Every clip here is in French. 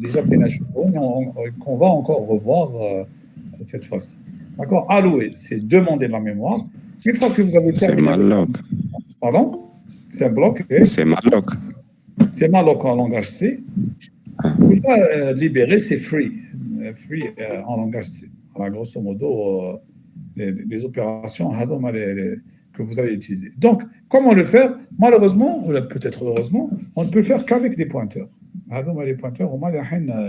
déjà bien qu'on va encore revoir cette fois-ci. D'accord. Allouer, c'est demander de la mémoire. Une fois que vous avez terminé. C'est malloc. Pardon? C'est un bloc. C'est malloc. C'est malloc en langage C. Vous libérer, c'est free. Free en langage C. Alors, grosso modo, les opérations que vous avez utilisées. Donc, comment le faire? Malheureusement, ou peut-être heureusement, on ne peut le faire qu'avec des pointeurs. Les pointeurs,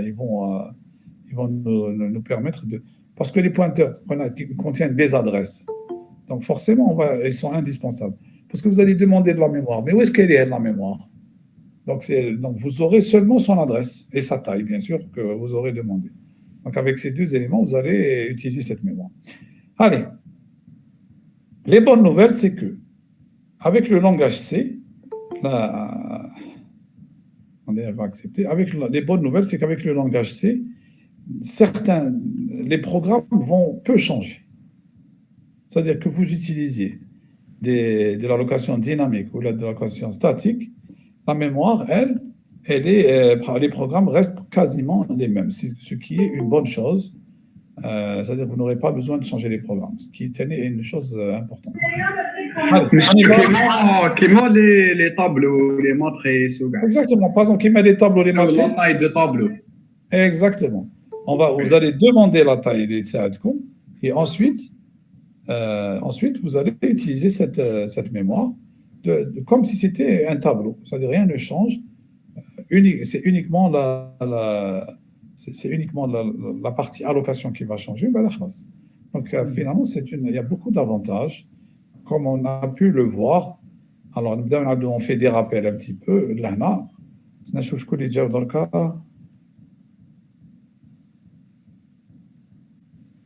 ils vont nous permettre de... Parce que les pointeurs contiennent des adresses. Donc, forcément, ils sont indispensables. Parce que vous allez demander de la mémoire. Mais où est-ce qu'elle est, la mémoire? Donc, vous aurez seulement son adresse et sa taille, bien sûr, que vous aurez demandé. Donc, avec ces deux éléments, vous allez utiliser cette mémoire. Allez. Les bonnes nouvelles, c'est que, avec le langage C, on va accepter. Les bonnes nouvelles, c'est qu'avec le langage C, les programmes peuvent changer. C'est-à-dire que vous utilisiez de l'allocation dynamique ou de l'allocation statique, la mémoire, les programmes restent quasiment les mêmes, ce qui est une bonne chose. C'est-à-dire que vous n'aurez pas besoin de changer les programmes, ce qui est une chose importante. Comment les tableaux, les matrices. Exactement, par exemple, qui met les tableaux, les matrices. La taille de tableau. Exactement. Vous allez demander la taille des tsaadkoum et ensuite, vous allez utiliser cette mémoire comme si c'était un tableau. C'est-à-dire rien ne change. C'est uniquement la partie allocation qui va changer. Donc finalement, il y a beaucoup d'avantages, comme on a pu le voir. Alors, on fait des rappels un petit peu.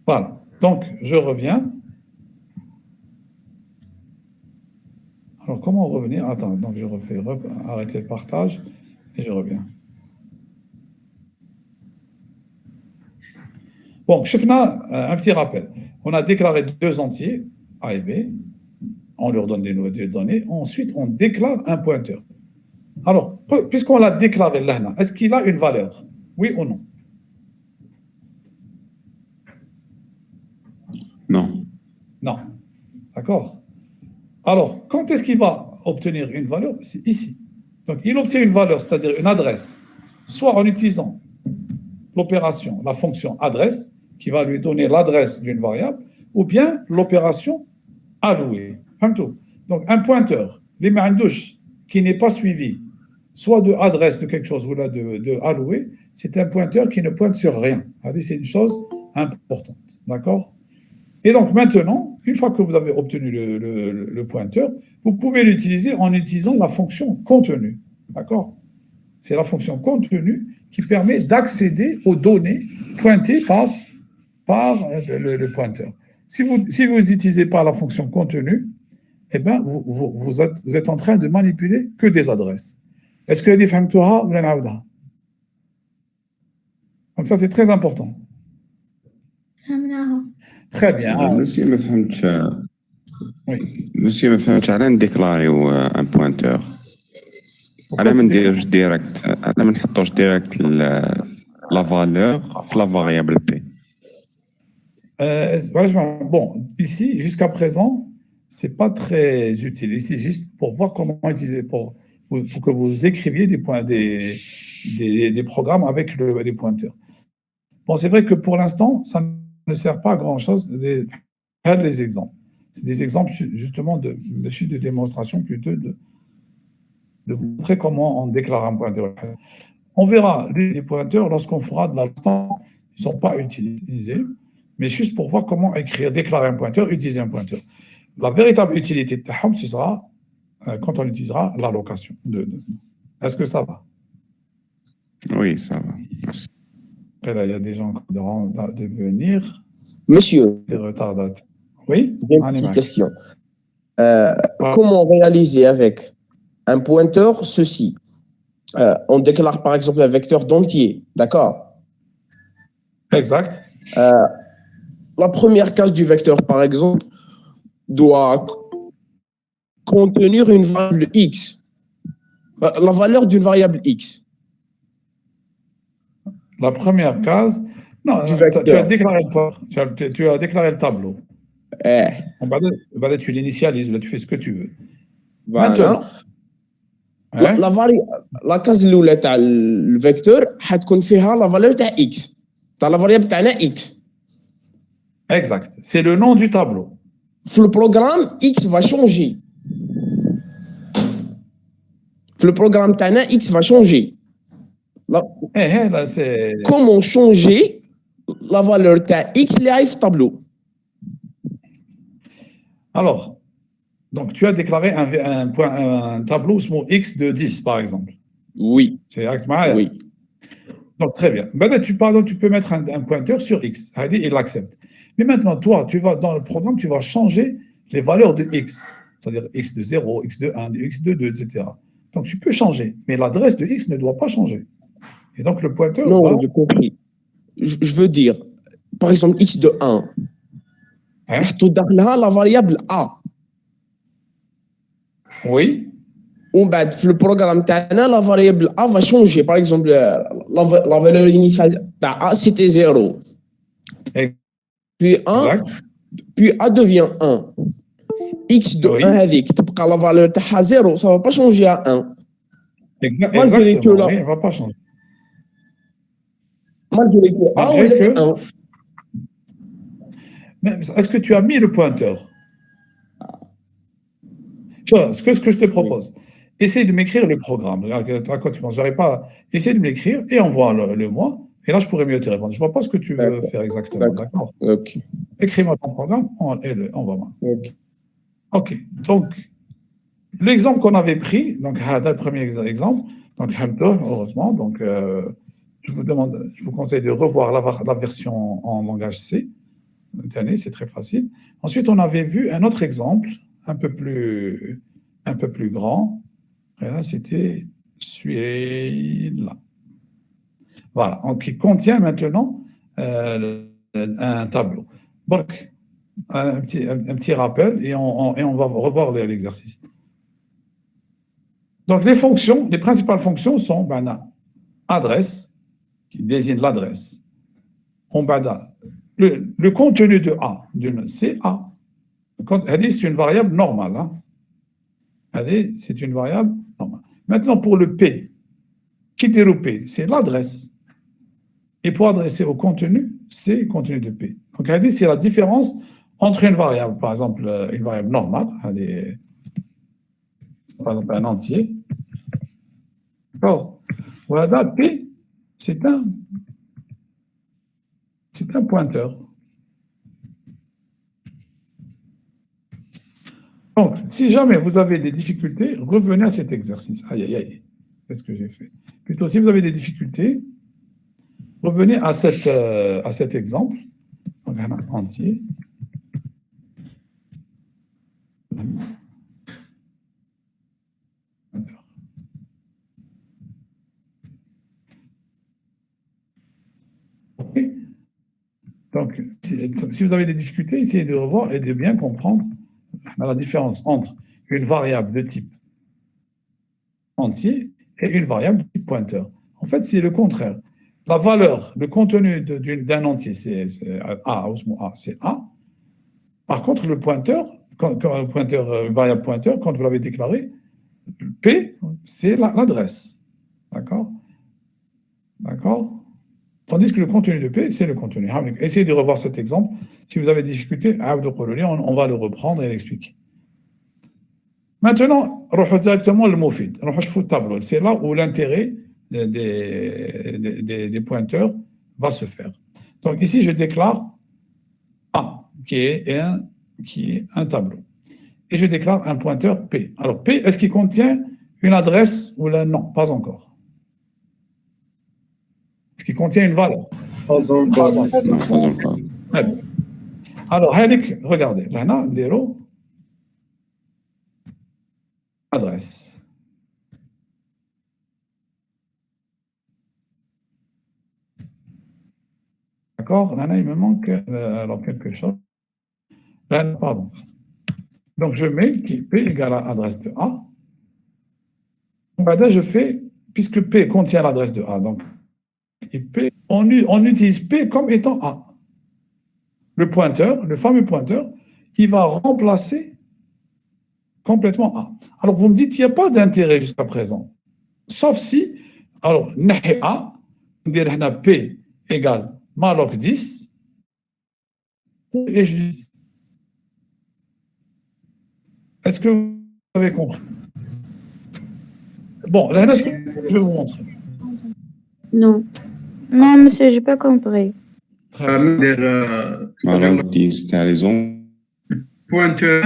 Voilà. Donc, je reviens. Alors, comment revenir? Attends, donc je refais arrêter le partage et je reviens. Bon, un petit rappel. On a déclaré deux entiers, A et B. On leur donne des nouvelles données. Ensuite, on déclare un pointeur. Alors, puisqu'on l'a déclaré là, est-ce qu'il a une valeur? Oui ou non? Non. Non. D'accord? Alors, quand est-ce qu'il va obtenir une valeur? C'est ici. Donc, il obtient une valeur, c'est-à-dire une adresse, soit en utilisant l'opération, la fonction adresse, qui va lui donner l'adresse d'une variable, ou bien l'opération allouer. Donc, un pointeur, les douche qui n'est pas suivi, soit de adresse de quelque chose ou là de allouer, c'est un pointeur qui ne pointe sur rien. C'est une chose importante. D'accord? Et donc, maintenant, une fois que vous avez obtenu le pointeur, vous pouvez l'utiliser en utilisant la fonction contenu. D'accord? C'est la fonction contenu qui permet d'accéder aux données pointées par le pointeur. Si vous n'utilisez pas la fonction contenu, eh bien, vous êtes en train de manipuler que des adresses. Est-ce que les famtoura ou la Donc ça, c'est très important. Très bien. Monsieur me فهمتش على نديكلاريو ان بوينتور على ما نديروش ديريكت على ما نحطوش ديريكت لا فالور في لا فاريابل بي. Bon, ici, jusqu'à présent, c'est pas très utile. Ici, juste pour voir comment utiliser, pour que vous écriviez des programmes avec des pointeurs. Bon, c'est vrai que pour l'instant, ça ne sert pas à grand-chose de faire les exemples. C'est des exemples justement de démonstration plutôt de montrer comment on déclare un pointeur. On verra les pointeurs lorsqu'on fera de l'instant, ils ne sont pas utilisés, mais juste pour voir comment déclarer un pointeur, utiliser un pointeur. La véritable utilité de Taham, ce sera quand on utilisera l'allocation. Est-ce que ça va? Oui, ça va. Merci. Après, là, il y a des gens de venir. Monsieur. Des retardataires. Oui? J'ai une petite question. Comment réaliser avec un pointeur ceci? On déclare par exemple un vecteur d'entier, d'accord? Exact. La première case du vecteur, par exemple, doit contenir une variable x, la valeur d'une variable x. La première case, non, du tu as vecteur. déclaré tu as déclaré le tableau. Eh, Tu l'initialises, là, tu fais ce que tu veux. voilà. Maintenant, hein, لا كاز الاولى تاع الفيكتور حتكون فيها لا فالور تاع اكس تاع لا فاريابل تاعنا اكس. exact. C'est le nom du tableau. في البروغرام اكس va changer. في البروغرام تاعنا اكس va changer. Là, c'est. Comment changer la valeur تاع اكس اللي هاي في الطابلو؟ Alors, donc tu as déclaré un tableau x de 10, par exemple. Oui, C'est exactement. oui. Donc, très bien. Maintenant, tu peux mettre un pointeur sur x. Il l'accepte. Mais maintenant, toi, tu vas dans le programme, tu vas changer les valeurs de x. C'est-à-dire x de 0, x de 1, x de 2, etc. Donc, tu peux changer. Mais l'adresse de x ne doit pas changer. Et donc, le pointeur Non, va. j'ai compris. Je veux dire, par exemple, x de 1. Hein? نحطو داخلها la variable a. Oui. ومن بعد في البروغرام تاعنا la variable a va changer. Par exemple, la valeur initiale تاع a c'était 0. Puis 1, puis a devient 1. X de 1 هذيك تبقى la valeur تاعها 0, ça va pas changer à 1. Exactement, oui, elle va pas changer. Malgré que A ou est 1. Mais est-ce que tu as mis le pointeur? Ce que je te propose, essaye de m'écrire le programme. À quoi tu penses? J'arrive pas. Essaye de m'écrire et envoie le moi. Et là, je pourrais mieux te répondre. Je vois pas ce que tu veux faire exactement. D'accord. Ok. Écris-moi ton programme et envoie-moi. Ok. Ok. Donc, l'exemple qu'on avait pris, donc, le premier exemple, donc, heureusement, donc, je vous conseille de revoir la version en langage C. C'est très facile. Ensuite, on avait vu un autre exemple, un peu plus grand. Et là, c'était celui-là. Voilà, donc qui contient maintenant un tableau. Donc, un petit rappel et on va revoir l'exercice. Donc, les principales fonctions sont adresse, qui désigne l'adresse. Le contenu de A, c'est A. C'est une variable normale. Hein. C'est une variable normale. Maintenant, pour le P, qui dit le P, c'est l'adresse. Et pour adresser au contenu, c'est le contenu de P. Donc, c'est la différence entre une variable, par exemple, une variable normale, par exemple, un entier. D'accord. Voilà, P, c'est un pointeur. Donc, si jamais vous avez des difficultés, revenez à cet exercice. Aïe, aïe, aïe. Qu'est-ce que j'ai fait? Plutôt, si vous avez des difficultés, revenez à cet exemple. Donc, un entier. Okay. Donc, si vous avez des difficultés, essayez de revoir et de bien comprendre la différence entre une variable de type entier et une variable de type pointeur. En fait, c'est le contraire. La valeur, le contenu d'un entier, c'est A, c'est A. Par contre, le pointeur, variable pointeur, quand vous l'avez déclaré, P, c'est l'adresse. D'accord? D'accord? Tandis que le contenu de P, c'est le contenu. Essayez de revoir cet exemple. Si vous avez des difficultés, on va le reprendre et l'expliquer. Maintenant, on directement le mofid. On tableau. C'est là où l'intérêt des pointeurs va se faire. Donc ici, je déclare A, qui est un tableau. Et je déclare un pointeur P. Alors P, est-ce qu'il contient une adresse ou là? Non, pas encore. Est-ce qu'il contient une valeur? Pas encore. Alors, regardez, là, zéro, adresse. D'accord? Là, il me manque alors quelque chose. Là, pardon. Donc, je mets P égale à adresse de A. Là, je fais, puisque P contient l'adresse de A, donc et P, on utilise P comme étant A. Le pointeur, le fameux pointeur, il va remplacer complètement A. Alors, vous me dites, il n'y a pas d'intérêt jusqu'à présent. Sauf si, alors, A, on dirait P égale malloc 10, et je dis. Est-ce que vous avez compris? Bon, là, je vais vous montrer. Non. Non, monsieur, j'ai pas compris. malloc 10 t'as raison. بوينتور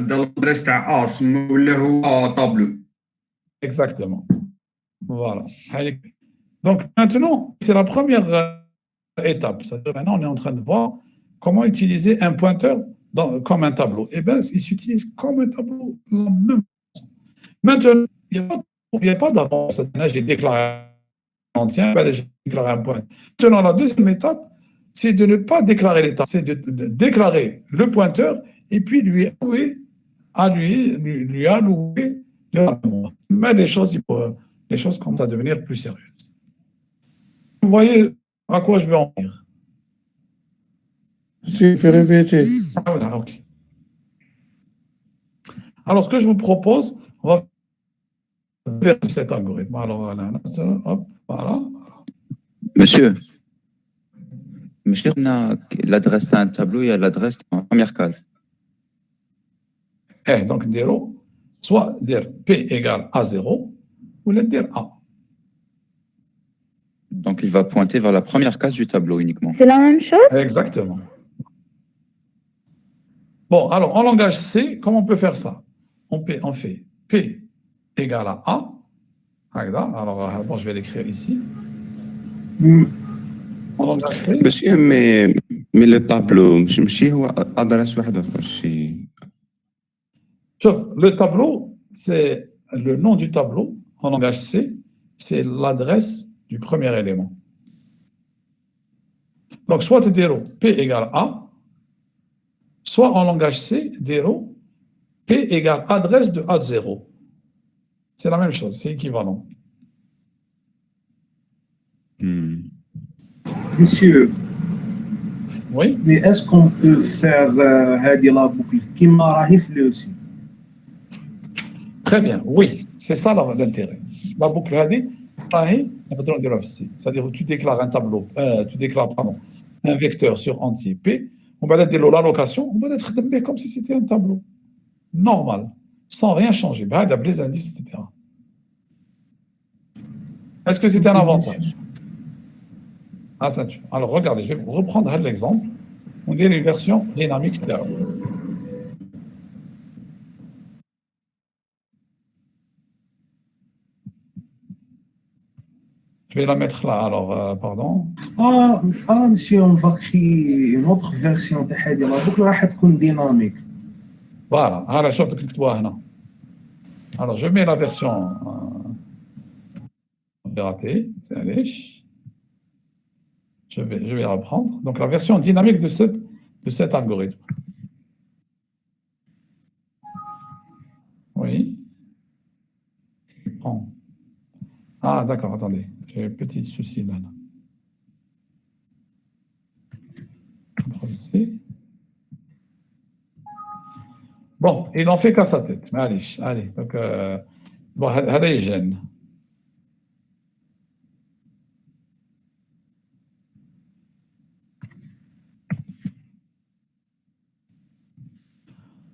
دا لادريس تاع اس ولا هو طابلو. Exactement. Voilà. Donc maintenant, c'est la première étape. C'est-à-dire maintenant, on est en train de voir comment utiliser un pointeur comme un tableau. Eh bien, il s'utilise comme un tableau. Maintenant, il n'y a pas d'avance. J'ai déclaré un entier, j'ai déclaré un point. Maintenant, la deuxième étape, c'est de ne pas déclarer l'étape, c'est de déclarer le pointeur et puis lui allouer le rapport. Mais les choses commencent à devenir plus sérieuses. Vous voyez à quoi je veux en venir? Si, je peux répéter. Ah, ok. Alors, ce que je vous propose, on va faire cet algorithme. Alors, hop, voilà. Monsieur, on a l'adresse d'un tableau et l'adresse en première case. Donc, soit dire P égale A0 ou dire A. Donc, il va pointer vers la première case du tableau uniquement. C'est la même chose? Exactement. Bon, alors, en langage C, comment on peut faire ça? On fait P égale à A. Alors, bon, je vais l'écrire ici. En langage C. Monsieur, mais le tableau, ماشي هو adresse واحدة شي. Le tableau, c'est le nom du tableau en langage C, c'est l'adresse du premier élément. Donc, soit dire P égale A, soit en langage C, dire P égale adresse de A0. C'est la même chose, c'est équivalent. Monsieur, Oui. mais est-ce qu'on peut faire la boucle qui m'a fait aussi? Très bien, oui, c'est ça l'intérêt. La boucle هذه راهي نقدروا نديروها في السي، c'est-à-dire tu déclares un tableau, tu déclares un vecteur sur entier P, on va dire l'allocation, on va être تخدم به comme si c'était un tableau normal, sans rien changer, بهذا les indices, etc. Est-ce que c'est un avantage? Ah, ça, alors regardez, je vais reprendre l'exemple. On dit une version dynamique de Je vais la mettre là, alors, pardon. monsieur, on va créer une autre version de la boucle راح تكون dynamique. Voilà, alors, alors je mets la version ratée, c'est allez. Je vais reprendre. Donc la version dynamique de cet algorithme. Oui. Ah, d'accord, attendez. J'ai un petit souci là. Bon, il n'en fait qu'à sa tête. Mais allez. Donc, bon, هذا gêne.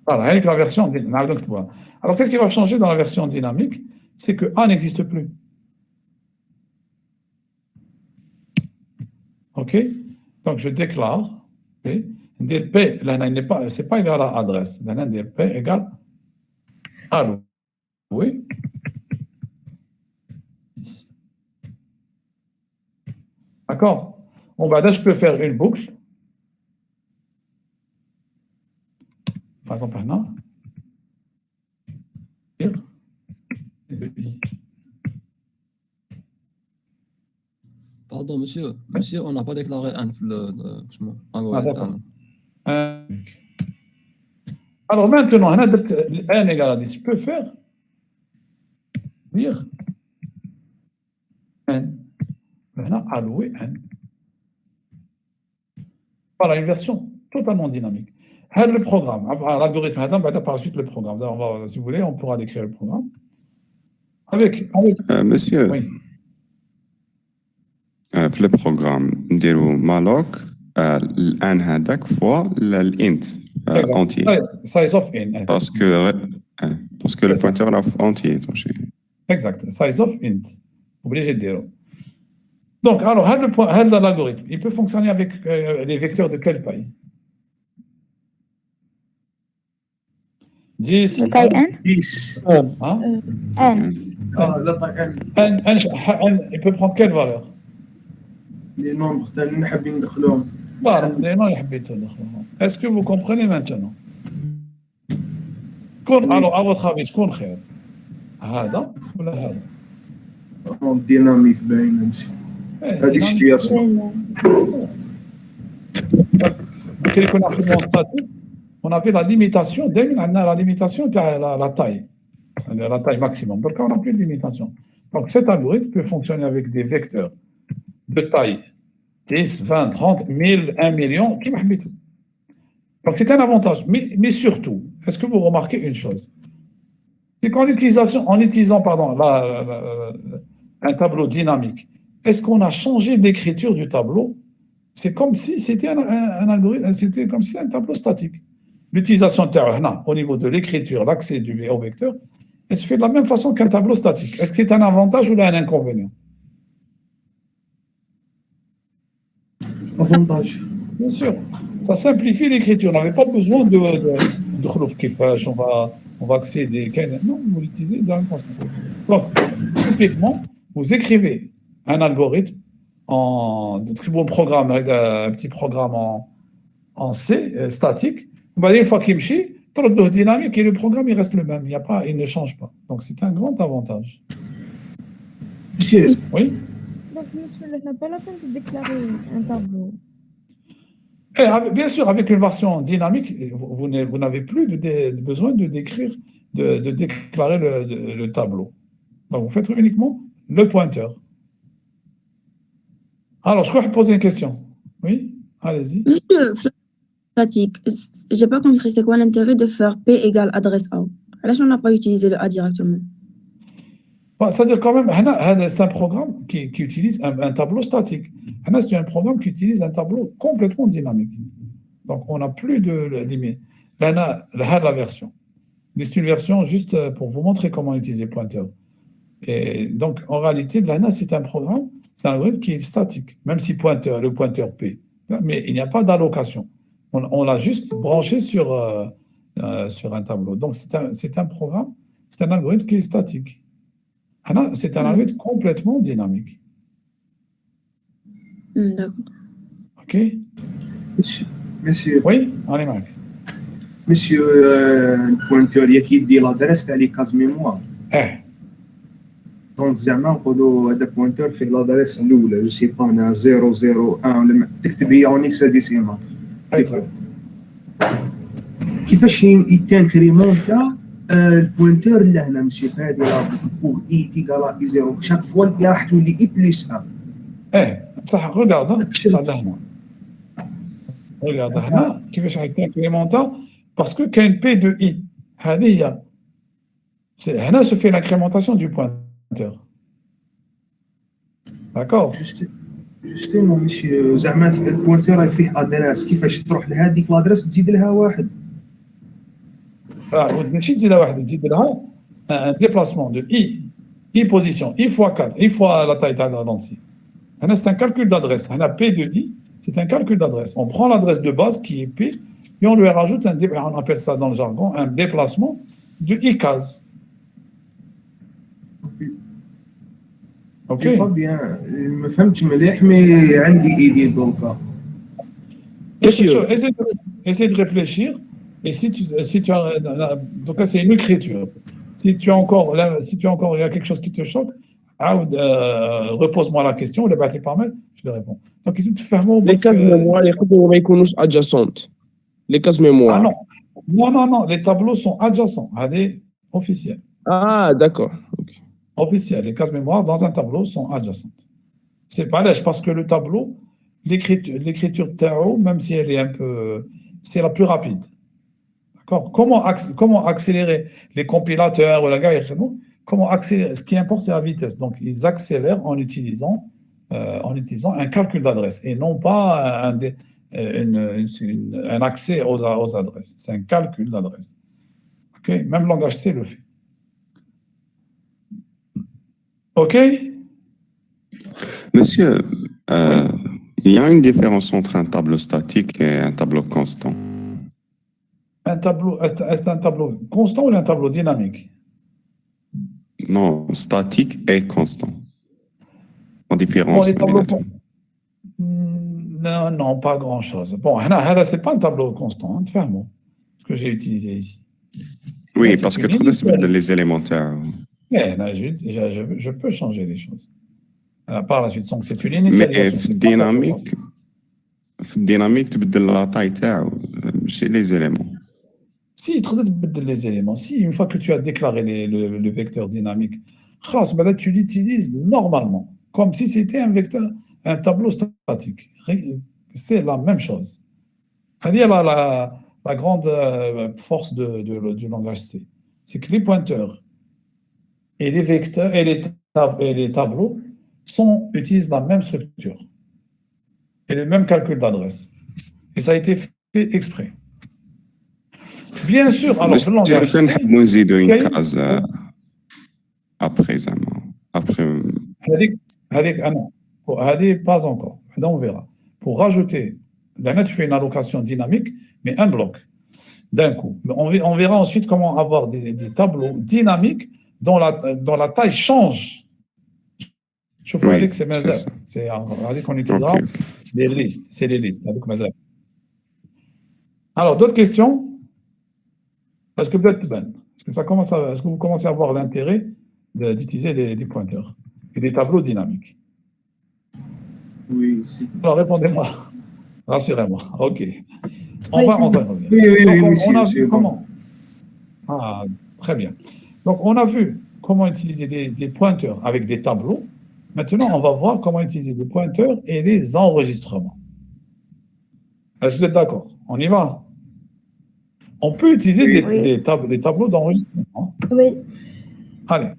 Voilà, avec la version dynamique. Alors, qu'est-ce qui va changer dans la version dynamique? C'est que A n'existe plus. OK? Donc, je déclare P. P, c'est pas égal à adresse. P égale alloué. D'accord? Bon, bah, là, je peux faire une boucle. Par exemple, maintenant. Pardon, monsieur. Monsieur, on n'a pas déclaré un. Alors maintenant, on a n égale à 10. Je peux faire dire n. alloué voilà une version totalement dynamique. Le programme, l'algorithme, par la suite le programme. Si vous voulez, on pourra décrire le programme. Monsieur, oui. في البروغرام نديرو malloc الان هذاك فوا الانت entier size of int parce que le pointeur là entier exact size of int obligé de dire. Donc alors l'algorithme il peut fonctionner avec les vecteurs de quelle taille? 10 il peut prendre quelle valeur? Les nombres اللي نحبين ندخلوهم. Les nombres اللي حبيتو ندخلوهم. Est-ce que vous comprenez maintenant? Alors à votre avis شكون خير؟ هذا ولا هذا؟ ديناميك باين نمشي. هذه السيتوياسيون. كي يكون عندنا ستاتيك on avait la limitation دائما عندنا la limitation تاع la taille maximum. Donc on n'a plus de limitation. Donc cet algorithme peut fonctionner avec des vecteurs de taille 10, 20, 30, 1000, 1 million, qui m'a mis tout. Donc c'est un avantage. Mais surtout, est-ce que vous remarquez une chose? C'est qu'en utilisant un tableau dynamique, est-ce qu'on a changé l'écriture du tableau? C'est comme si c'était un algorithme, c'était comme si c'était un tableau statique. L'utilisation au niveau de l'écriture, l'accès au vecteur, elle se fait de la même façon qu'un tableau statique. Est-ce que c'est un avantage ou un inconvénient? Avantage. Bien sûr, ça simplifie l'écriture. On n'avait pas besoin de on va accéder. Non, vous l'utilisez dans un constant. Donc, typiquement, vous écrivez un algorithme un petit programme en C statique. Vous allez une fois qu'il marche, trop de dynamique et le programme il reste le même. Il ne change pas. Donc c'est un grand avantage. Monsieur. Oui. Donc, monsieur, il n'a pas la peine de déclarer un tableau. Bien sûr, avec une version dynamique, vous n'avez plus besoin de décrire, de déclarer le tableau. Donc, vous faites uniquement le pointeur. Alors, je crois que je poser une question. Oui, allez-y. Monsieur Flatique, j'ai pas compris, c'est quoi l'intérêt de faire P égale adresse A? Là, on n'a pas utilisé le A directement. C'est-à-dire quand même, c'est un programme qui utilise un tableau statique. C'est un programme qui utilise un tableau complètement dynamique. Donc, on n'a plus de limite. Là, la version. Mais c'est une version juste pour vous montrer comment utiliser pointeur. Et donc, en réalité, là, c'est un programme, c'est un algorithme qui est statique, même si le pointeur P. Mais il n'y a pas d'allocation. On l'a juste branché sur un tableau. Donc, c'est un programme, c'est un algorithme qui est statique. C'est un algorithme complètement dynamique. D'accord. OK. Monsieur. Oui, on est marqué. Monsieur, le pointeur, il y a qui l'adresse تاع les cases mémoire. Donc زعما نقولوا هذا pointeur فيه l'adresse الأولى، je sais pas أنا 001 تكتب هي en hexadécimal. كيفاش يتانكريمونتا البوينتور لهنا ماشي في هذه لا بوغ اي تيغالا اي زيرو شاك فوا اللي راح تولي اي بلس ان بصح ريغارد هنا ريغارد هنا كيفاش غيتانكريمونتا باسكو كاين بي دو اي هذه هي هنا سو في لانكريمونتاسيون دو بوينتور داكور جوستيمون ماشي زعما البوينتور فيه ادريس كيفاش تروح لهذيك لادريس وتزيد لها واحد ماشي تزيد لها واحد تزيد لها ان ديبلاسمون دو اي بوزيسيون اي فوا 4 اي فوا لا تاي تاع لونتي هنا سي ان كالكول d'adresse هنا بي دو اي c'est un calcul d'adresse on prend l'adresse de base qui est P et on lui rajoute on appelle ça dans le jargon un déplacement de i cases. اوكي با بيان ما فهمتش مليح مي عندي ايدي دوكا essaie de réfléchir et si tu as donc c'est une écriture si tu as encore il y a quelque chose qui te choque repose-moi la question ou les par mail je te réponds donc ils te ferment les cases mémoire يقدروا ما يكونوش adjacentes les cases mémoire non les tableaux sont adjacents هذه officiel d'accord officiel les cases mémoire dans un tableau sont adjacentes C'est pas lèche parce que le tableau, l'écriture Tao, même si elle est un peu, c'est la plus rapide. D'accord? Comment accélérer les compilateurs ou la gare, comment accélérer? Ce qui importe, c'est la vitesse. Donc, ils accélèrent en utilisant un calcul d'adresse et non pas un accès aux adresses. C'est un calcul d'adresse. OK? Même langage C le fait. OK? Monsieur, il y a une différence entre un tableau statique et un tableau constant. Un tableau, est-ce un tableau constant ou un tableau dynamique? Non, statique et constant. En différence. Bon, les tableaux non, non, pas grand-chose. Bon, là, c'est pas un tableau constant, hein, ferme, ce que j'ai utilisé ici. Oui, là, parce que tout les élémentaires. Mais là, je peux changer les choses. Alors, par la suite, donc c'est une initialisation. Mais dynamique, tu peux la taille chez les éléments. Si, tu peux les éléments. Si, une fois que tu as déclaré le vecteur dynamique, tu l'utilises normalement, comme si c'était un tableau statique. C'est la même chose. C'est-à-dire la grande force du langage C, c'est que les pointeurs et les vecteurs et les tableaux utilisent la même structure et le même calcul d'adresse. Et ça a été fait exprès. Bien sûr, alors le langage C... une case après. Pas encore. On verra. Pour rajouter, là, tu fais une allocation dynamique, mais un bloc, d'un coup. On verra ensuite comment avoir des tableaux dynamiques dont la taille change. Je peux dire que c'est mazal. C'est qu'on utilisera des listes. C'est les listes. Alors, d'autres questions? Est-ce que vous commencez à avoir l'intérêt d'utiliser des pointeurs et des tableaux dynamiques? Oui. Alors, répondez-moi. Rassurez-moi. OK. On va revenir. Oui, on a vu comment. Ah, très bien. Donc, on a vu comment utiliser des pointeurs avec des tableaux. Maintenant, on va voir comment utiliser des pointeurs et les enregistrements. Est-ce que vous êtes d'accord? On y va? On peut utiliser des tableaux d'enregistrement. Oui. Allez.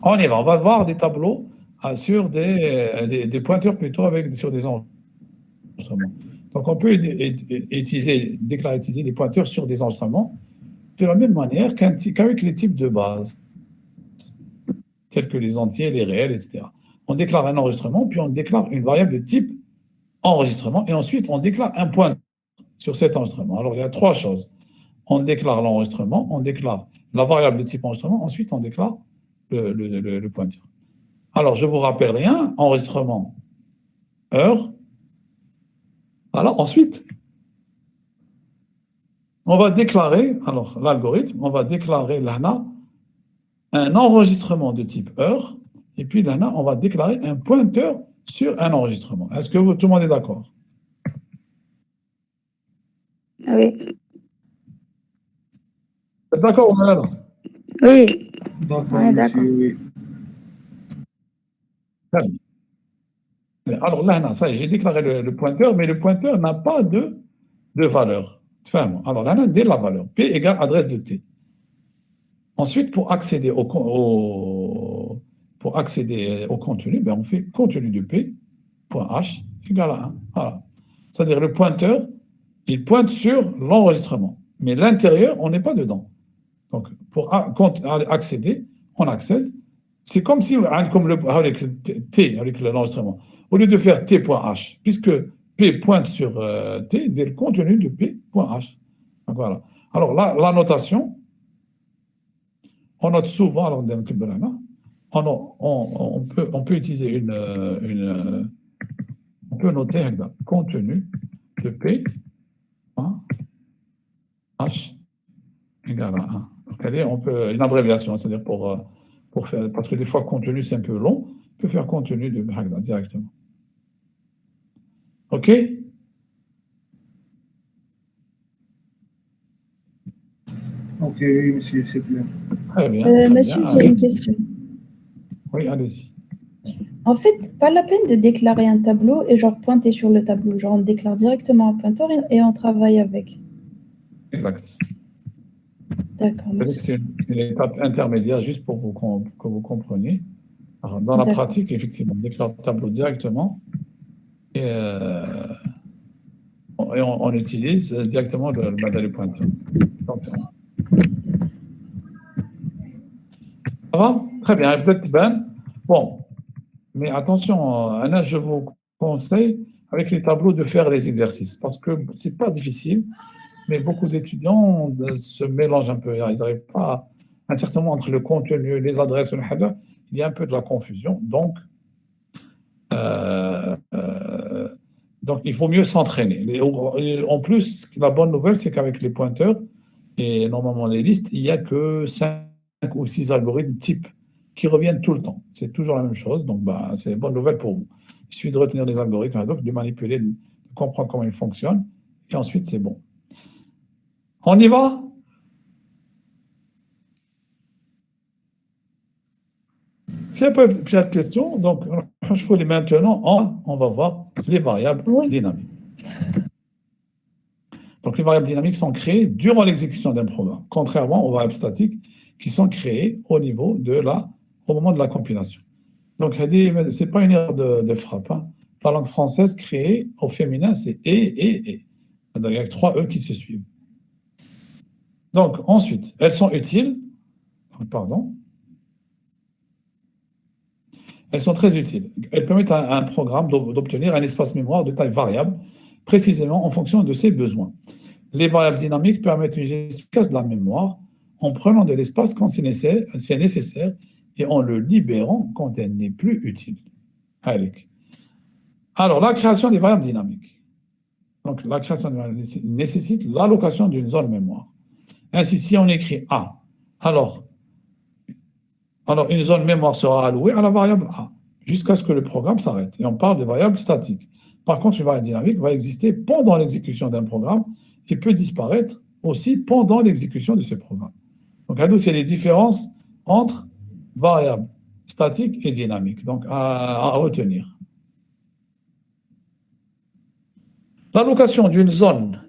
On y va. On va voir des tableaux sur des pointeurs plutôt sur des enregistrements. Donc, on peut déclarer utiliser des pointeurs sur des enregistrements de la même manière qu'avec les types de base, tels que les entiers, les réels, etc. On déclare un enregistrement, puis on déclare une variable de type enregistrement, et ensuite on déclare un pointeur sur cet enregistrement. Alors, il y a trois choses. On déclare l'enregistrement, on déclare la variable de type enregistrement, ensuite on déclare le pointeur. Alors, je vous rappelle rien, enregistrement, heure. Alors, ensuite, on va déclarer, alors l'algorithme, on va déclarer l'ANA un enregistrement de type heure, et puis l'ANA, on va déclarer un pointeur sur un enregistrement. Est-ce que tout le monde est d'accord? Oui. Vous êtes d'accord, Malala? Oui. D'accord. Très bien. Alors là, ça y est, j'ai déclaré le pointeur, mais le pointeur n'a pas de valeur. Alors là, dès la valeur, P égale adresse de T. Ensuite, pour accéder au contenu, on fait contenu de P.H égale à 1. Voilà. C'est-à-dire le pointeur, il pointe sur l'enregistrement. Mais l'intérieur, on n'est pas dedans. Donc, pour accéder, on accède. C'est comme si, avec T, avec l'enregistrement, au lieu de faire T.H, puisque P pointe sur T, dès le contenu de P.H. Donc, voilà. Alors, là, la notation, on note souvent, on peut utiliser on peut noter contenu de P, H égale à 1. C'est-à-dire, on peut, une abréviation, c'est-à-dire pour faire, parce que des fois, contenu, c'est un peu long, on peut faire contenu de Hagda directement. OK? Ok, monsieur, c'est clair. Très bien. Monsieur, j'ai une question. Oui, allez-y. En fait, pas la peine de déclarer un tableau et genre pointer sur le tableau. Genre, on déclare directement un pointeur et on travaille avec. Exact. D'accord, merci. C'est une étape intermédiaire juste pour que vous compreniez. Alors, dans la pratique, effectivement, on déclare le tableau directement et on utilise directement le modèle pointeur. Ça va? Très bien. Peut-être ben. Bon. Mais attention, Anna, je vous conseille, avec les tableaux, de faire les exercices, parce que c'est pas difficile, mais beaucoup d'étudiants se mélangent un peu. Ils n'arrivent pas, à un certain moment, entre le contenu, les adresses, il y a un peu de la confusion. Donc, il faut mieux s'entraîner. En plus, la bonne nouvelle, c'est qu'avec les pointeurs et normalement les listes, il n'y a que 5 ou 6 algorithmes types qui reviennent tout le temps. C'est toujours la même chose, donc c'est une bonne nouvelle pour vous. Il suffit de retenir les algorithmes, donc de manipuler, de comprendre comment ils fonctionnent, et ensuite c'est bon. On y va? S'il n'y a pas de questions, donc je vais maintenant, on va voir les variables dynamiques. Donc les variables dynamiques sont créées durant l'exécution d'un programme, contrairement aux variables statiques qui sont créées au moment de la compilation. Donc, ce n'est pas une erreur de frappe. Hein. La langue française créée au féminin, c'est et. Il y a 3 E qui se suivent. Donc, ensuite, elles sont utiles. Pardon. Elles sont très utiles. Elles permettent à un programme d'obtenir un espace mémoire de taille variable, précisément en fonction de ses besoins. Les variables dynamiques permettent une gestion efficace de la mémoire en prenant de l'espace quand c'est nécessaire et en le libérant quand elle n'est plus utile. Alors, la création des variables dynamiques. Donc, la création des variables nécessite l'allocation d'une zone mémoire. Ainsi, si on écrit A, alors une zone mémoire sera allouée à la variable A, jusqu'à ce que le programme s'arrête. Et on parle de variables statiques. Par contre, une variable dynamique va exister pendant l'exécution d'un programme et peut disparaître aussi pendant l'exécution de ce programme. Donc, c'est les différences entre variables statiques et dynamiques, donc à retenir. L'allocation d'une zone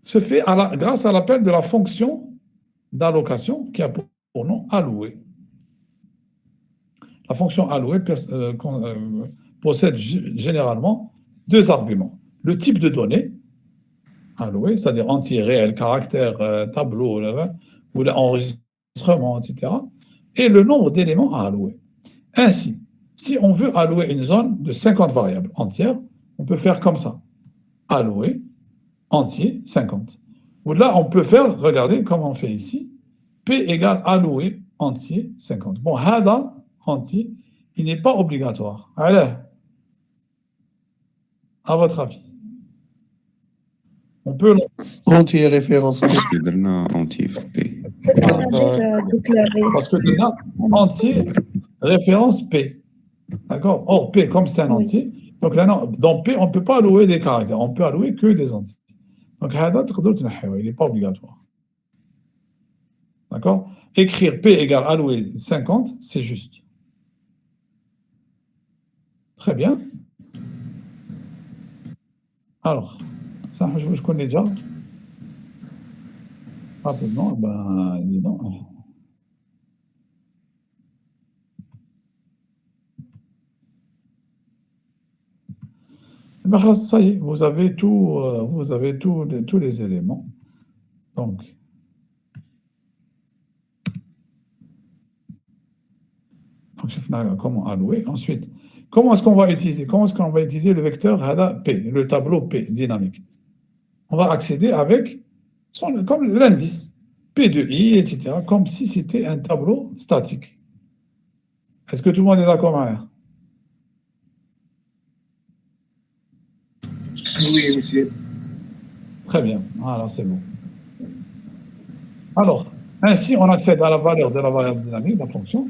se fait grâce à l'appel de la fonction d'allocation qui a pour nom alloué. La fonction alloué possède généralement 2 arguments. Le type de données alloué, c'est-à-dire entier, réel, caractère, tableau, ou l'enregistrement, etc., et le nombre d'éléments à allouer. Ainsi, si on veut allouer une zone de 50 variables entières, on peut faire comme ça. Allouer, entier, 50. Ou là, on peut faire, regardez comme on fait ici, P égale alloué, entier, 50. Bon, Hada, entier, il n'est pas obligatoire. Allez, à votre avis. On peut... Entier référence. Entier. Parce que déjà, entier, référence P. D'accord? Or, P, comme c'est un entier, donc là, dans P, on ne peut pas allouer des caractères, on peut allouer que des entiers. Donc, il n'est pas obligatoire. D'accord? Écrire P égale alloué 50, c'est juste. Très bien. Alors, ça, je connais déjà. Rapidement, dis donc. Ça y est, vous avez tous les éléments. Donc, comment allouer. Ensuite, comment est-ce qu'on va utiliser le vecteur P, le tableau P dynamique? On va accéder avec comme l'indice P de I, etc., comme si c'était un tableau statique. Est-ce que tout le monde est d'accord, Maher? Oui, monsieur. Très bien. Voilà, c'est bon. Alors, ainsi, on accède à la valeur de la variable dynamique, la fonction,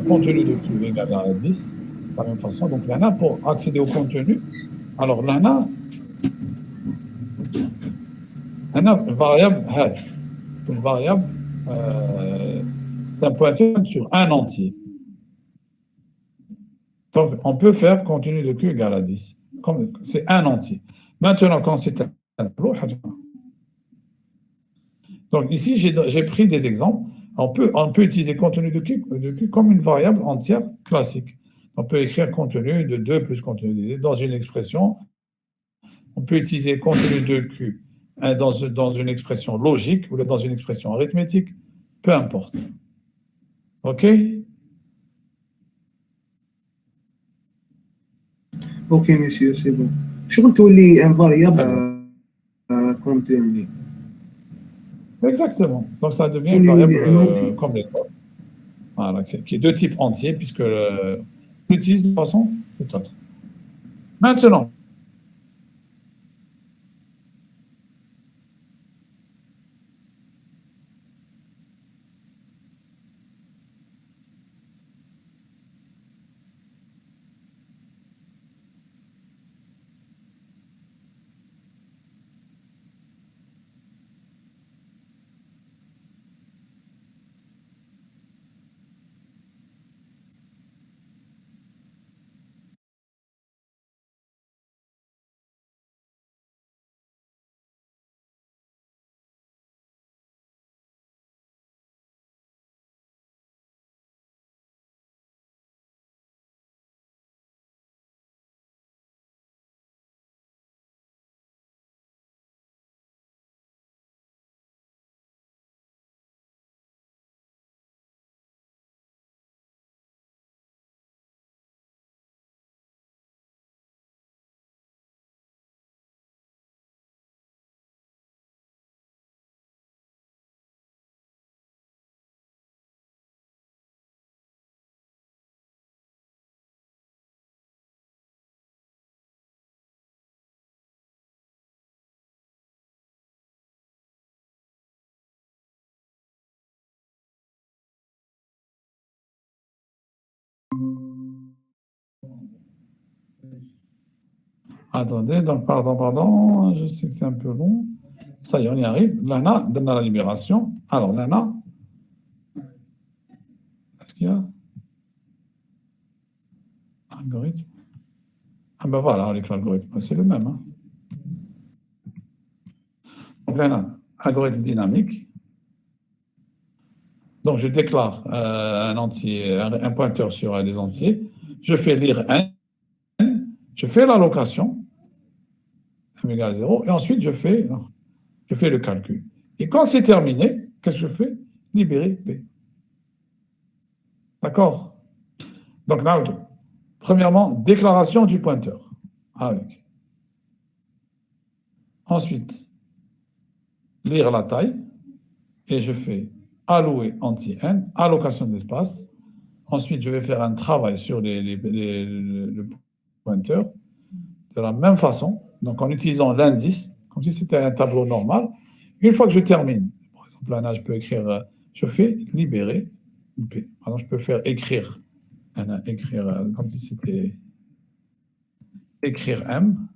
contenu de Q égale à 10, de la même façon. Donc, là, pour accéder au contenu, alors là, une variable, c'est un pointeur sur un entier. Donc, on peut faire contenu de Q égale à 10. C'est un entier. Maintenant, quand c'est un tableau, donc ici, j'ai pris des exemples. On peut utiliser contenu de Q comme une variable entière classique. On peut écrire contenu de 2 plus contenu de 10 dans une expression. On peut utiliser contenu de Q dans une expression logique ou dans une expression arithmétique. Peu importe. OK? Ok, monsieur, c'est bon. Je trouve que les invariables contenu. Exactement. Donc, ça devient une variable comme les autres. Voilà, qui est de type entier, puisque l'utilise de façon tout autre. Maintenant, attendez, donc pardon, je sais que c'est un peu long. Ça y est, on y arrive. Lana, donne la libération. Alors, Lana, est-ce qu'il y a algorithme? Ah ben voilà, avec l'algorithme, c'est le même. Hein. Donc Lana, algorithme dynamique. Donc, je déclare un entier, un pointeur sur un des entiers. Je fais lire n. Je fais l'allocation, m égale 0, et ensuite je fais le calcul. Et quand c'est terminé, qu'est-ce que je fais? Libérer P. D'accord? Donc là, premièrement, déclaration du pointeur. Avec. Ensuite, lire la taille, et je fais allouer anti-n, allocation d'espace. Ensuite, je vais faire un travail sur le pointeur de la même façon, donc en utilisant l'indice, comme si c'était un tableau normal. Une fois que je termine, par exemple, là, je peux écrire, je fais libérer P. Par exemple, je peux faire écrire comme si c'était écrire M.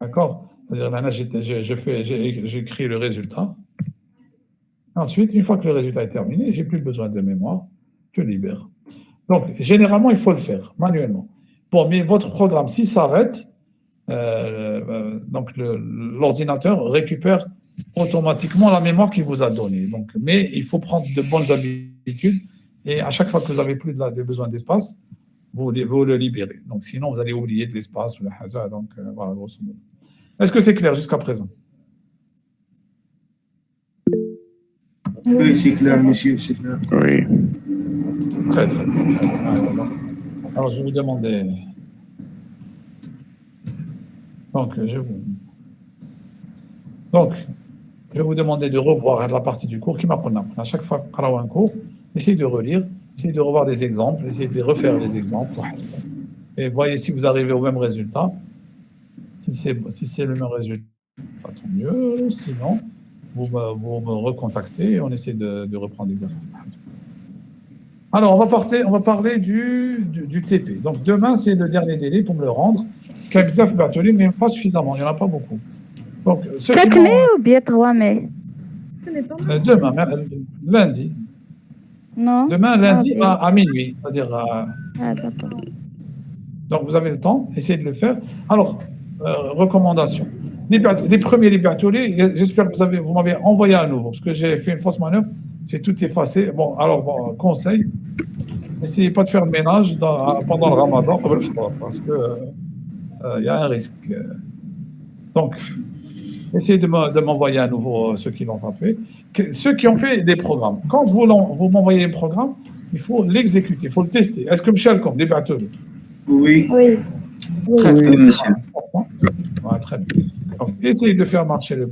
D'accord? C'est-à-dire, là, j'écris le résultat. Ensuite, une fois que le résultat est terminé, je n'ai plus besoin de mémoire, je libère. Donc, généralement, il faut le faire manuellement. Bon, mais votre programme, s'il s'arrête, donc l'ordinateur récupère automatiquement la mémoire qu'il vous a donnée. Donc, mais il faut prendre de bonnes habitudes et à chaque fois que vous n'avez plus des besoins d'espace, vous le libérez. Donc, sinon, vous allez oublier de l'espace. Donc, voilà, grosso modo. Est-ce que c'est clair jusqu'à présent? Oui, c'est clair, monsieur, c'est clair. Oui. Très, très bien. Alors, je vais vous demander. Donc, je vais vous demander de revoir la partie du cours qui m'apprend. À chaque fois qu'on a un cours, essayez de relire, essayez de revoir des exemples, essayez de refaire les exemples. Et voyez si vous arrivez au même résultat. Si c'est le même résultat, tant mieux. Sinon, vous me recontactez et on essaie de reprendre l'exercice. Alors, on va parler du TP. Donc, demain, c'est le dernier délai pour me le rendre. Kabzaf Bartoli, mais pas suffisamment, il n'y en a pas beaucoup. Donc, 4 mai ou bien 3 mai? Ce n'est pas mal. Demain, lundi. Non. Demain, lundi Mardi. à minuit. C'est-à-dire. Ah, d'accord. Donc, vous avez le temps, essayez de le faire. Alors, recommandation. Les premiers libératolés, j'espère que vous m'avez envoyé à nouveau, parce que j'ai fait une fausse manœuvre, j'ai tout effacé. Bon, alors, conseil, n'essayez pas de faire le ménage pendant le ramadan, parce que il y a un risque. Donc, essayez de m'envoyer à nouveau ceux qui ne l'ont pas fait. Ceux qui ont fait des programmes. Quand vous m'envoyez les programmes, il faut l'exécuter, il faut le tester. Est-ce que Michel, comme libératolé? Oui. Oui. Très Oui, bien. monsieur. Ouais, très bien. Donc, essayez de faire marcher le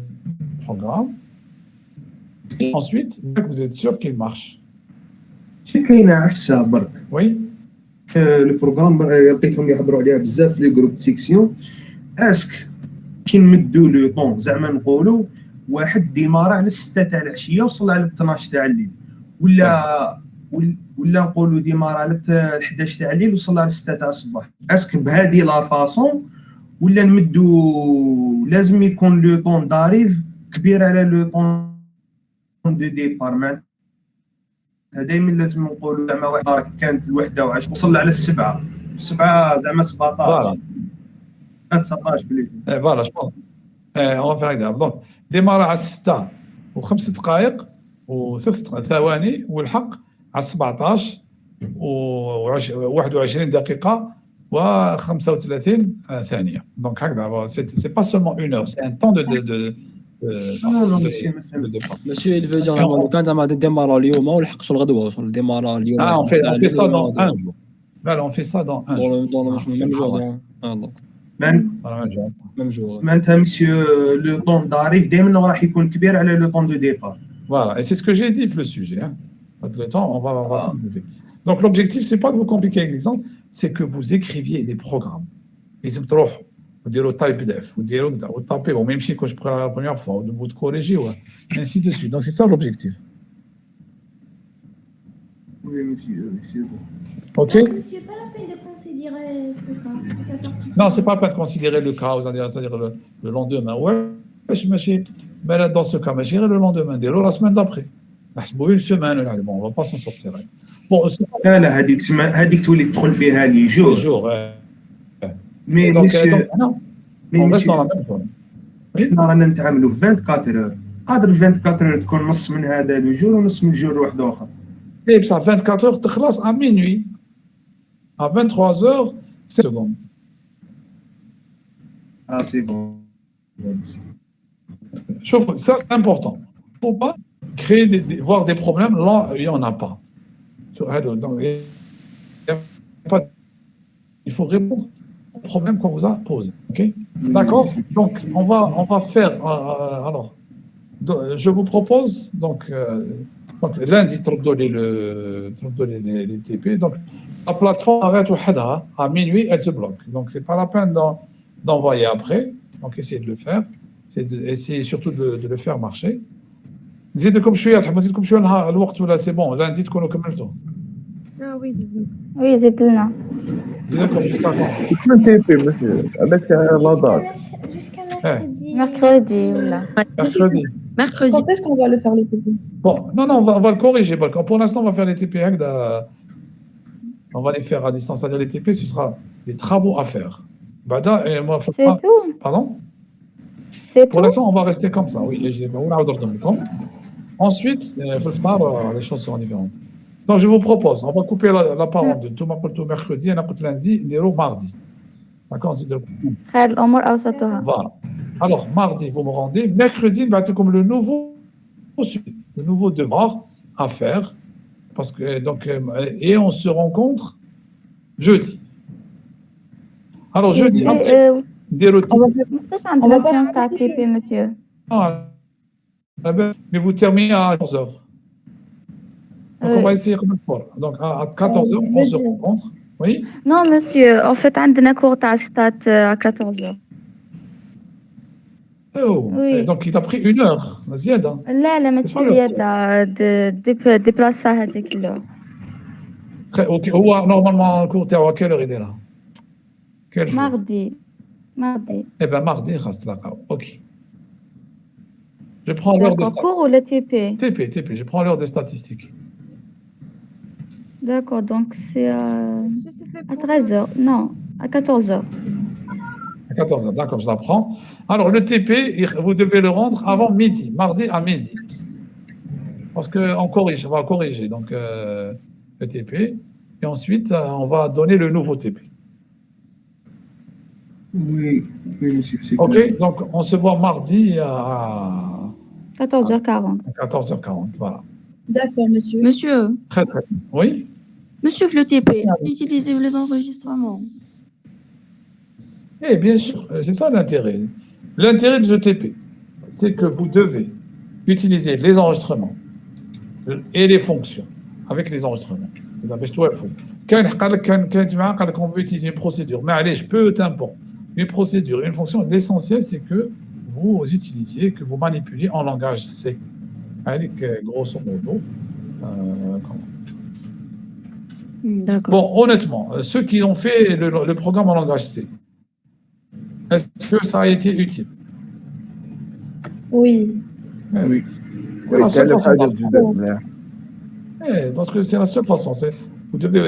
programme. Et ensuite, vous êtes sûr qu'il marche. شي كاينه عفسه برك Oui. في البروغرام لقيتهم يهضروا عليها بزاف في لي جروب سيكسيون اسك كي نمدوا لو طون زعما نقولوا واحد ديمارا على 6 تاع العشيه وصل على 12 تاع الليل ولا نقولوا ديمارا على 11 تاع الليل وصل على 6 تاع الصباح اسك بهذه لا فاصون ولا نمدوا لازم يكون لو طون داريف كبير على لو طون دو ديبار دائما لازم نقولوا زعما واحد كانت الوحده وعشرة وصل على السبعه زعما 17 19 بليتو فوالا شكون on va faire exemple. Donc, démarrer à 6 و5 دقائق و3 ثواني والحق على 17 و21 دقيقة و35 ثانية. Donc, c'est pas seulement une heure, c'est un temps de départ. Monsieur, il veut dire كان زعما ديمارا اليوم ولحقش الغدوة ديمارا اليوم. Ah, on fait ça dans un jour. Là, on fait ça dans un jour. Dans le même jour. Même jour. معناتها مسيو لو طون داريف دائما راح يكون كبير على لو طون دو ديبار. Voilà, et c'est ce que j'ai dit le sujet. Hein. Le temps, on va simplifier. Donc l'objectif, c'est pas de vous compliquer les exemples, c'est que vous écriviez des programmes. Et c'est trop. Vous direz au type def, vous tapez, bon, même si quand je prends la première fois, vous corrigez, ouais, et ainsi de suite. Donc c'est ça l'objectif. Oui, monsieur. Ok. Monsieur, pas la peine de considérer ce cas. Non, c'est pas la peine de considérer le cas, c'est-à-dire le lendemain. Ouais, je me suis malade dans ce cas, mais j'irai le lendemain, la semaine d'après. Une semaine, bon, on va pas s'en sortir. Bon, لا هذيك تولي تدخل فيها لي جور. مي مسيو on reste dans la même zone. حنا رانا نتعاملوا في 24 اور قادر 24 اور تكون نص من هذا لو جور ونص من جور واحد اخر. Et ça 24 heures تخلص à minuit. À 23 heures, 7 secondes. Ah, c'est bon. Ça, c'est important. Il ne faut pas créer voir des problèmes là où il n'y en a pas. Il faut répondre aux problèmes qu'on vous a posés. Okay? D'accord? Donc, on va faire. Alors, je vous propose donc lundi, les TP. Donc, la plateforme arrête à minuit, elle se bloque. Donc, c'est pas la peine d'envoyer après. Donc, essayez de le faire. Essayez surtout de le faire marcher. زيدكم شويه تحب نزيدكم شويه الوقت ولا سي بون لا نزيد تكونوا كملتوا وي زيد وي زيد لنا زيدكم جوسكا كون تي بي مثلا هذاك لا دات mercredi ولا mercredi. Quand est-ce qu'on va le faire le TP? Bon, non, on va le corriger. Pour l'instant, on va faire les TP. On va les faire à distance. C'est-à-dire les TP, ce sera des travaux à faire. C'est tout. Pardon? Pour l'instant, on va rester comme ça. Oui, ensuite, les choses seront différentes. Donc, je vous propose, on va couper la parole de tout mercredi et lundi, Nero mardi. D'accord? Voilà. Alors, mardi, vous me rendez. Mercredi, comme le nouveau devoir à faire. Parce que, donc, et on se rencontre jeudi. Alors, jeudi, après, des routines. On va faire un TP, monsieur. Mais vous terminez à 14h. Donc, on va essayer comme ça. Donc, à 14h, on se rencontre. Oui? Non, monsieur. En fait, on a un cours à 14h. Oh, oui. Donc il a pris 1 heure. زيادة. لا ماشي زيادة déplacer هذيك l'heure. Très OK. هو normalement الكور تاعو à quelle heure يديرها؟ Quel jour? Mardi. Eh ben mardi خاص تلاقاو. OK. Je prends l'heure de D'accord, cours ou le TP? TP, je prends l'heure de statistiques. D'accord, donc c'est à 13h. Non, à 14h. À 14h, d'accord, je la prends. Alors, le TP, vous devez le rendre avant midi, mardi à midi. Parce qu'on corrige, on va corriger donc, le TP. Et ensuite, on va donner le nouveau TP. Oui, monsieur. OK, donc on se voit mardi à 14h40. 14h40, voilà. D'accord, monsieur. Monsieur, Très, très bien. Oui? monsieur le TP, utilisez les enregistrements. Eh bien sûr, c'est ça l'intérêt. L'intérêt de ce TP, c'est que vous devez utiliser les enregistrements et les fonctions avec les enregistrements. On peut utiliser une procédure, mais allez, peu importe. Une procédure, une fonction, l'essentiel, c'est que vous utilisiez, que vous manipuliez en langage C. Allez, grosso modo. D'accord. Bon, honnêtement, ceux qui ont fait le programme en langage C, est-ce que ça a été utile? Oui. Oui. C'est la seule façon d'apprendre. Parce que c'est la seule façon. Vous devez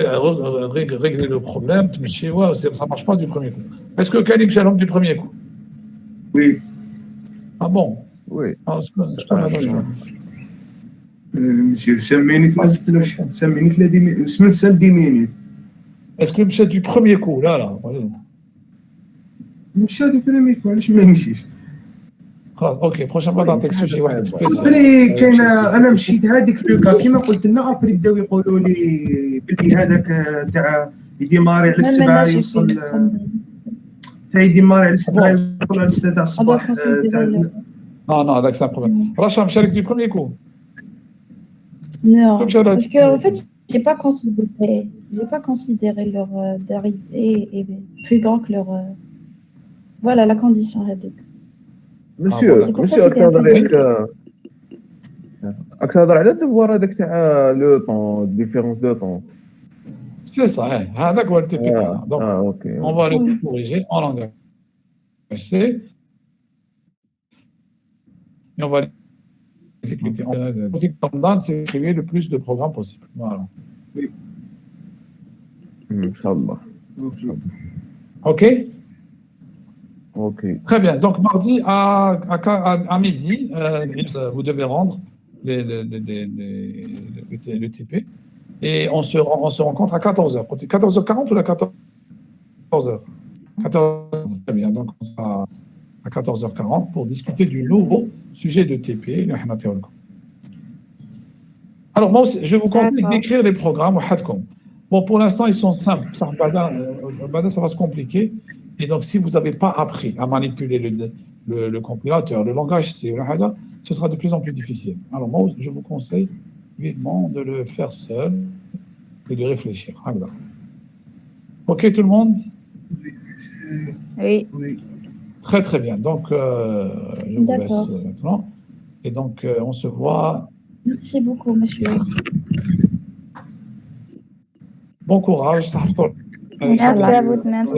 régler le problème. Ça ne marche pas du premier coup. Est-ce que Kalim Shalom du premier coup? Oui. Ah bon? Oui. Monsieur, 5 minutes ما زدتلوش 5 minutes لا 10 minutes 10 minutes. Est-ce que مشى du premier coup là مشى du premier coup علاش ما يمشيش؟ خلاص اوكي بروشين با نعطيك شي واحد ابري كاين انا مشيت هذيك لوكا كيما قلت لنا ابري بداو يقولوا لي بلي هذاك تاع يديماري على 7 يوصل تاع يديماري على 7 يوصل على 6 تاع الصباح non هذاك سان بروبليم رشا مشى لك du premier coup. Non, parce que en fait, j'ai pas considéré leur d'arrivée est plus grand que leur voilà la condition rédite. Monsieur, راك تهضر على الدوار هذاك تاع لو طون ديفيرونس دو طون. C'est ça, هذاك هو التيبيك. Donc, on va le corriger en langage C. Et on va exécuter. Tendance, c'est créer le plus de programmes possible. Voilà. Oui. Inch'Allah. OK? OK. Très bien. Donc, mardi à midi, vous devez rendre le TP. Et on se rencontre à 14h. 14h40 ou à 14h? 14h. Très bien. Donc, on va à 14h40 pour discuter du nouveau sujet de TP. Alors, moi aussi, je vous conseille d'écrire les programmes. Bon, pour l'instant, ils sont simples. Ça va se compliquer. Et donc, si vous n'avez pas appris à manipuler le compilateur, le langage C, ce sera de plus en plus difficile. Alors, moi, je vous conseille vivement de le faire seul et de réfléchir. OK, tout le monde? Oui. Très, très bien. Donc, je vous laisse maintenant. Et donc, on se voit. Merci beaucoup, monsieur. Bon courage. Merci à vous de même.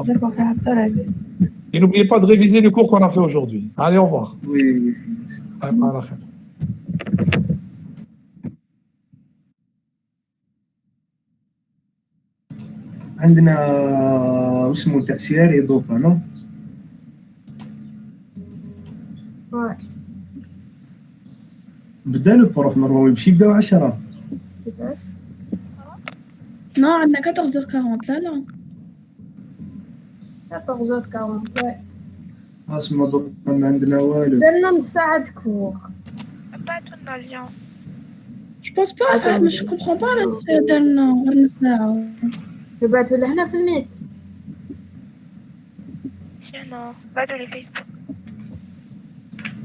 D'accord, ça va. Et n'oubliez pas de réviser le cours qu'on a fait aujourd'hui. Allez, au revoir. Oui. عندنا اسمه تاع سياري دوكا نو بدا لو بروف نورمال يمشي يبداو 10 Non, on a 14h40 là. 14h40 اسمه دوكا ما عندنا والو درنا نص ساعة كور. Je pense pas, mais je comprends pas là. يبعثوا لهنا في الميت.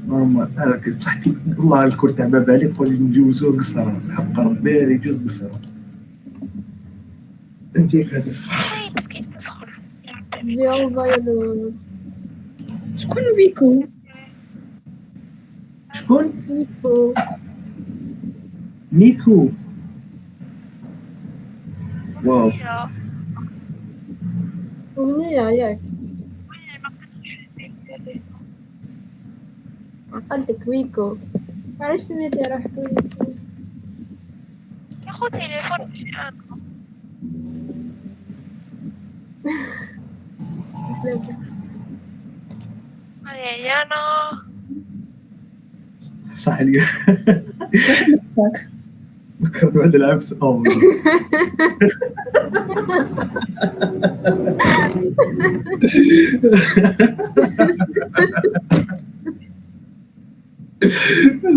ماما انا كنت تحكي والله الكور تاع بابا علي تقول لي نجوزوه قصرا حق ربي يجوز قصرا انت هذا جي انفاي له. شكون بيكو؟ شكون؟ نيكو. نيكو واو أغنية ياك. عقلتك ويكو. علاش سميتي روحك ويكو؟ يا خو تليفون ماشي انا. يا انا صح لي. فكرت بعد العبس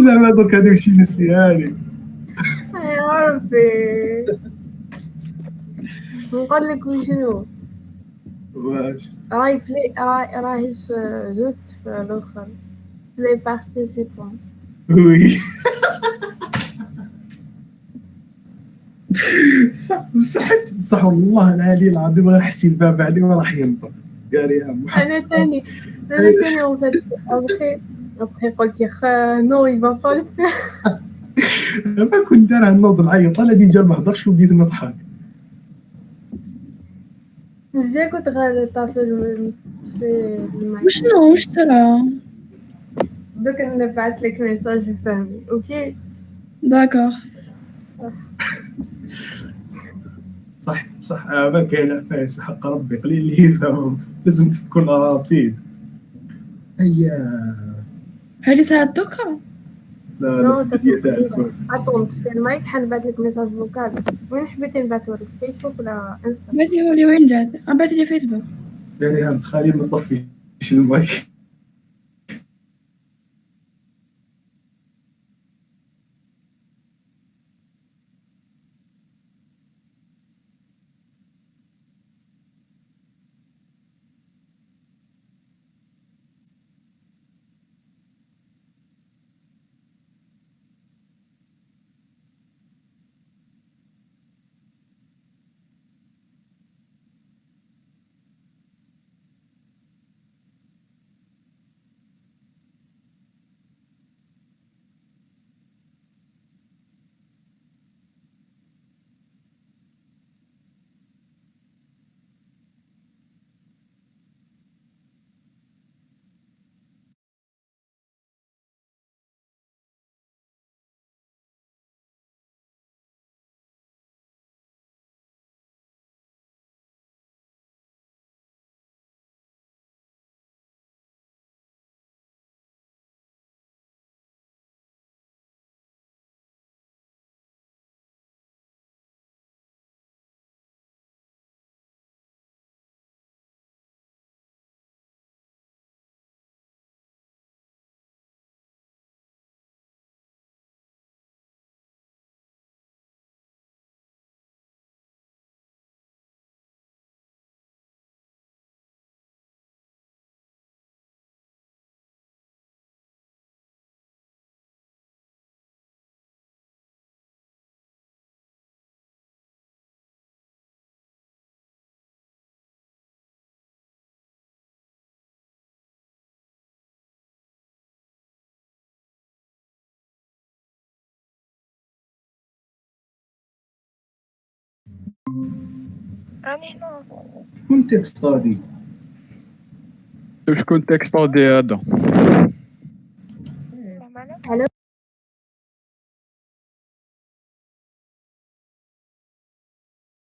زعما دوك هادو شي نسياني. يا ربي نقول لك وشنو واش راهي جوست في الاخر لي بارتيسيبون. وي صح والله العلي العظيم غير حسي الباب عليه وراح ينطق قال يا محمد. انا ثاني ابخي قلت يا خ نو يبا با ما كنت دار نوض نعيط انا ديجا ما هضرش وبديت نضحك. مزيان كنت غالطة في المايك. وش صرا؟ دوك نبعث لك ميساج فهمي اوكي داكوغ. صح ما كاين عفايس حق ربي قليل اللي يفهم لازم تكون رابيد. هيا هذه ساعة دوكا؟ لا اتونت في المايك حنبعث لك ميساج فوكال. وين حبيتي نبعثو لك فيسبوك ولا انستا؟ بعتيه لي وين جات؟ بعتي لي فيسبوك. يعني هاد خالي ما طفيش المايك. راني هنا. شكون تكست غادي؟ شكون تكست هذا؟